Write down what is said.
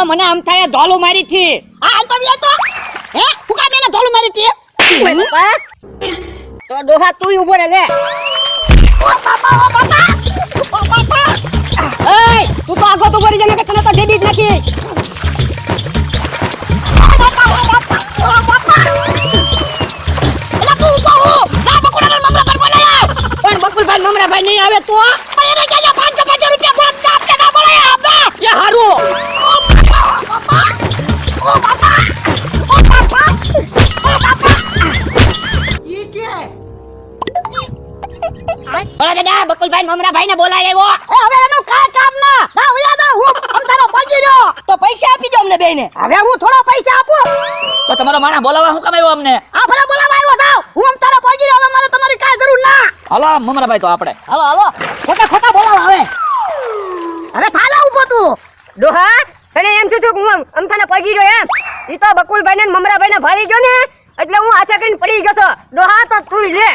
મને આમ થાય ધોલું મારી છે આ હાલ તો બી તો હે ફુકા બેને ધોલું મારી તી તો ડોહા તું ઊભો રે લે ઓ બાપા ઓ બાપા ઓ બાપા એય તું તો આગો તો ભરી જને કે તને તો ડેડી જ નથી ઓ બાપા ઓ બાપા ઓ બાપા એલા તું ઉભો હો જા બકુડા મમરા પર બોલાયા પણ બકુલભાઈ મમરાભાઈ નહીં આવે તો પણ એને ક્યાં 550 રૂપિયા બોલ આપને ના બોલાયા આપના એ હારું ઓ બાપા ઓ બાપા ઓ બાપા ઓ બાપા ઈ કે બોલા દાદા બકુલભાઈ મમરાભાઈ ને બોલાય આવ્યો એ હવે એનું કાઈ કામ ના ના ઉયા દા હું અમતાનો પગી રહ્યો તો પૈસા આપી દો અમને બેયને હવે હું થોડા પૈસા આપું તો તમારો માણા બોલાવા હું કામ આવ્યો અમને આ ભલા બોલાવા આવ્યો થાવ હું અમતાનો પગી રહ્યો હવે મારે તમારી કાઈ જરૂર ના હાલો મમરાભાઈ તો આપણે હાલો હાલો ખોટા ખોટા બોલાવા હવે હવે થાલા ઉભો તું ડોહા તને એમ થયું કે હું અમથાને પગી ગયો એમ ઈ તો બકુલભાઈ ને મમરાભાઈ ને ભાળી ગયો ને એટલે હું આછા કરીને પડી ગયો તો ડોહા તો તું લે